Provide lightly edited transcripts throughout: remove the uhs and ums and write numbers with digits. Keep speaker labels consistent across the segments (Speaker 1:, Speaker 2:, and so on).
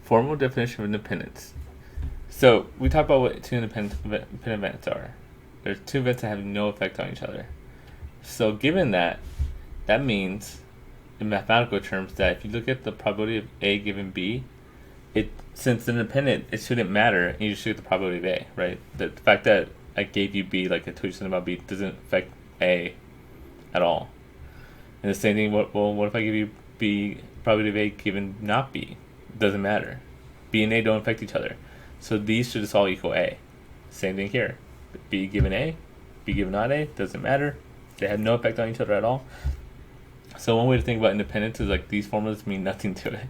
Speaker 1: Formal definition of independence. So we talked about what two independent events are. There's two events that have no effect on each other. So given that, that means in mathematical terms that if you look at the probability of A given B, since it's independent, it shouldn't matter, and you just should get the probability of A, right? The fact that I gave you B, like I told you something about B, doesn't affect A at all. And the same thing, what if I give you B, probability of A given not B? It doesn't matter. B and A don't affect each other. So these should just all equal A. Same thing here. B given A, B given not A, doesn't matter. They have no effect on each other at all. So one way to think about independence is like these formulas mean nothing to it.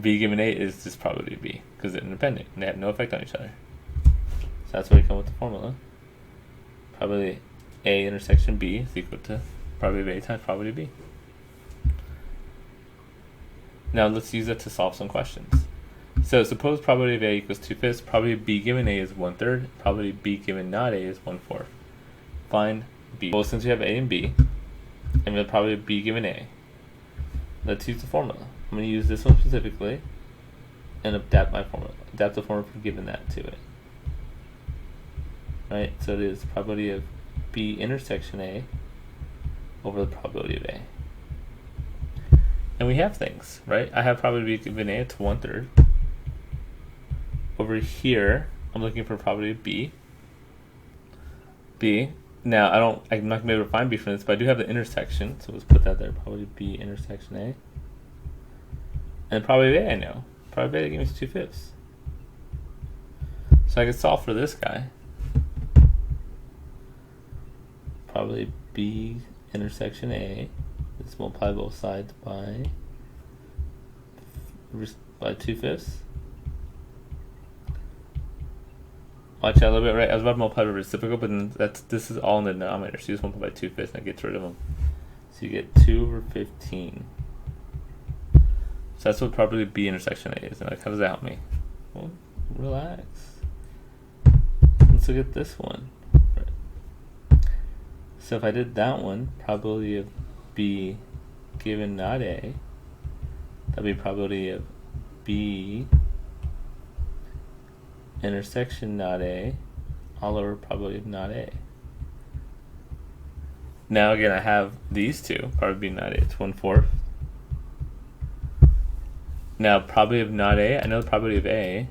Speaker 1: B given A is just probability of B because they're independent and they have no effect on each other. So that's why you come with the formula. Probability A intersection B is equal to probability of A times probability of B. Now let's use that to solve some questions. So suppose probability of A equals 2/5, probability of B given A is 1/3, probability of B given not A is 1/4. Find B. Well, since we have A and B, and we have probability of B given A, let's use the formula. I'm going to use this one specifically and adapt the formula for given that to it. Right, so it is probability of B intersection A over the probability of A. And we have things, right? I have probability of B given A, it's 1/3. Over here, I'm looking for probability of B. Now I'm not gonna be able to find B from this, but I do have the intersection, so let's put that there. Probability of B intersection A. And probability of A I know. Probability of A gives me 2/5. So I can solve for this guy. Probability of B intersection A. Let's multiply both sides by 2/5. Watch out a little bit, right? I was about to multiply by reciprocal, but then this is all in the denominator, so you just multiply by 2/5 and it gets rid of them. So you get 2/15. So that's what probability B intersection A is. And like, how does that help me? Well, relax. Let's look at this one. Right. So if I did that one, probability of B given not A, that'd be probability of B intersection not A all over probability of not A. Now again, I have these two, probability of B not A, it's 1/4. Now probability of not A, I know the probability of A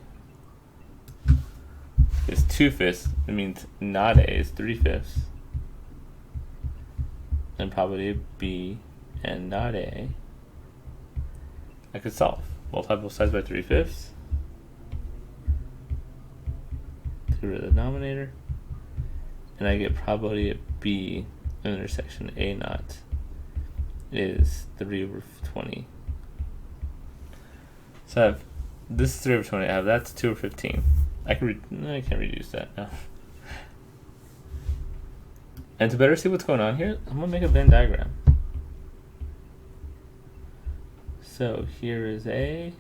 Speaker 1: is 2/5, it means not A is 3/5. And probability of B and not A, I could solve. Multiply both sides by 3/5. Get rid of the denominator. And I get probability of B intersection A naught is 3/20. So I have this is 3/20. I have that's 2/15. I can't reduce that now. And to better see what's going on here, I'm gonna make a Venn diagram. So here is A,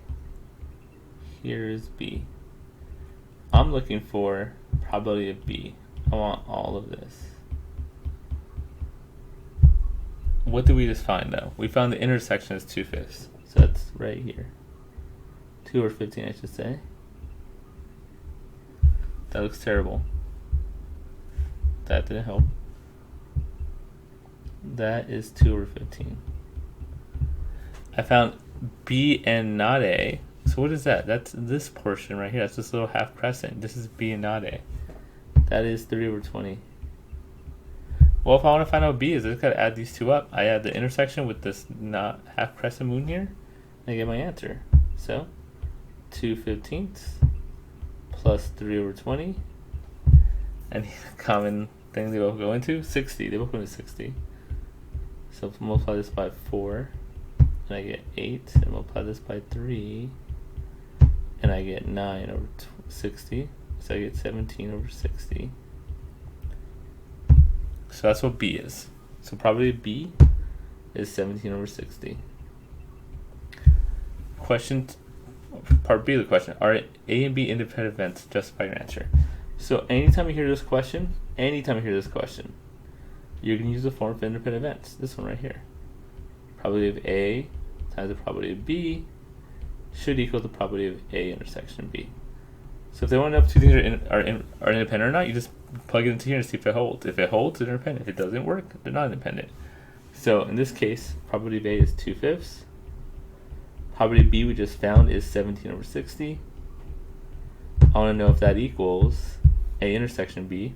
Speaker 1: here is B. I'm looking for probability of B. I want all of this. What did we just find though? We found the intersection is 2/5. So that's right here. 2/15, I should say. That looks terrible. That didn't help. That is 2/15. I found B and not A. So what is that? That's this portion right here. That's this little half crescent. This is B and not A. That is 3/20. Well, if I want to find out what B is, I just gotta add these two up. I add the intersection with this not half crescent moon here, and I get my answer. So 2/15 plus 3/20, and the common thing they both go into 60. They both go into 60. So multiply this by 4, and I get 8, and multiply this by 3, and I get 9 over 60. So I get 17 over 60. So that's what B is. So probably B is 17 over 60. Part B of the question. Are A and B independent events? Justify your answer. So anytime you hear this question, you're going to use the form for independent events. This one right here. Probability of A times the probability of B should equal the probability of A intersection B. So if they want to know if two things are independent or not, you just plug it into here and see if it holds. If it holds, they're independent. If it doesn't work, they're not independent. So in this case, probability of A is 2/5. Probability B we just found is 17/60. I want to know if that equals A intersection B,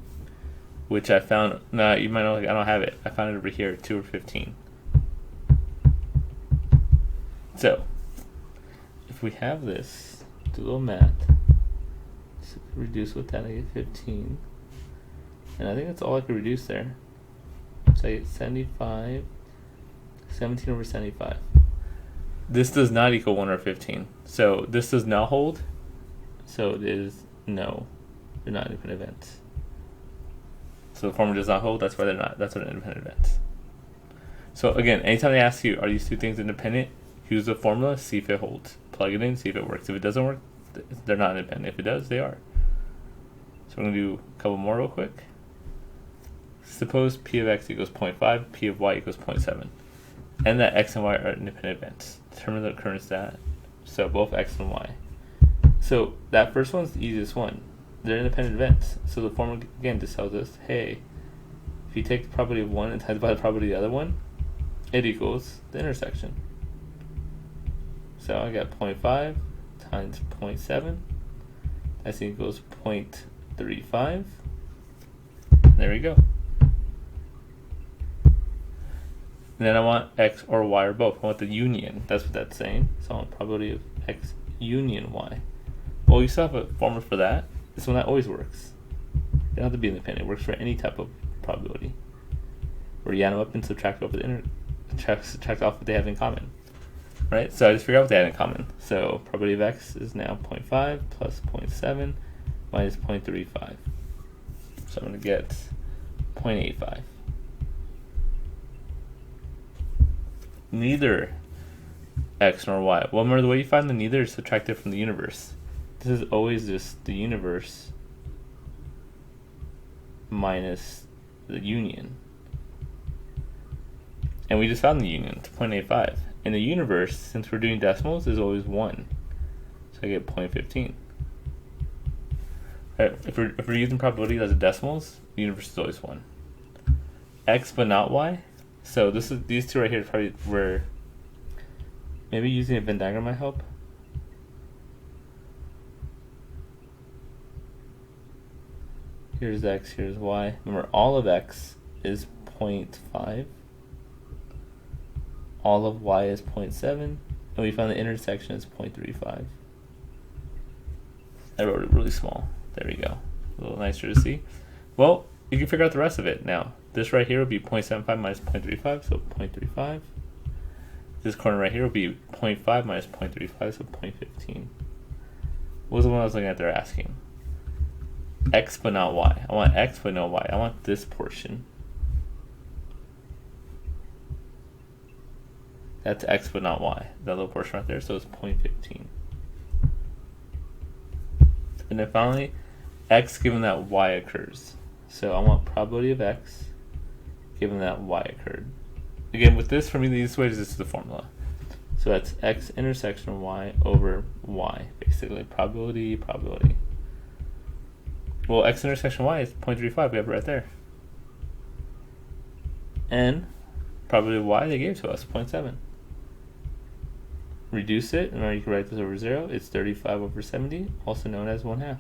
Speaker 1: which I found. Nah, you might know, like, I don't have it. I found it over here, 2/15. So if we have this, do a little math. So reduce with that, I get 15. And I think that's all I could reduce there. So I get 75, 17/75. This does not equal 1/15. So this does not hold. So it is no. They're not independent events. So the formula does not hold. That's why they're not. That's what an independent events. So again, anytime they ask you, are these two things independent? Use the formula, see if it holds. Plug it in, see if it works. If it doesn't work, they're not independent. If it does, they are. So we're going to do a couple more real quick. Suppose P of X equals 0.5, P of Y equals 0.7. And that X and Y are independent events. Determine the occurrence that. So both X and Y. So that first one's the easiest one. They're independent events. So the formula, again, just tells us, hey, if you take the probability of one and times by the probability of the other one, it equals the intersection. So I got 0.5 times 0.7. That equals 0.35. There we go. And then I want X or Y or both. I want the union. That's what that's saying. So I want probability of X union Y. Well, you still have a formula for that. This one that always works. It doesn't have to be independent. It works for any type of probability. Where you add them up and subtract off subtract off what they have in common. Right? So I just figured out what they had in common. So probability of X is now 0.5 plus 0.7 minus 0.35. So I'm going to get 0.85. Neither X nor Y. Well, remember, the way you find the neither is subtract it from the universe. This is always just the universe minus the union. And we just found the union, it's 0.85. In the universe, since we're doing decimals, is always 1. So I get 0.15. If we're using probability as a decimals, the universe is always 1. X but not Y. So these two right here probably were, maybe using a Venn diagram might help. Here's X, here's Y. Remember, all of X is 0.5. All of Y is 0.7. And we found the intersection is 0.35. I wrote it really small. There we go. A little nicer to see. Well, you can figure out the rest of it now. This right here will be 0.75 minus 0.35, so 0.35. This corner right here will be 0.5 minus 0.35, so 0.15. What was the one I was looking at there asking? X but not Y. I want X but no Y. I want this portion. That's X but not Y. That little portion right there, so it's 0.15. And then finally, X given that Y occurs. So I want probability of X given that Y occurred. Again, with this, for me, the easiest way is this is the formula. So that's X intersection Y over Y, basically. Probability. Well, X intersection Y is 0.35. We have it right there. And probability of Y they gave to us, 0.7. Reduce it, and now you can write this over 0. It's 35 over 70, also known as 1/2.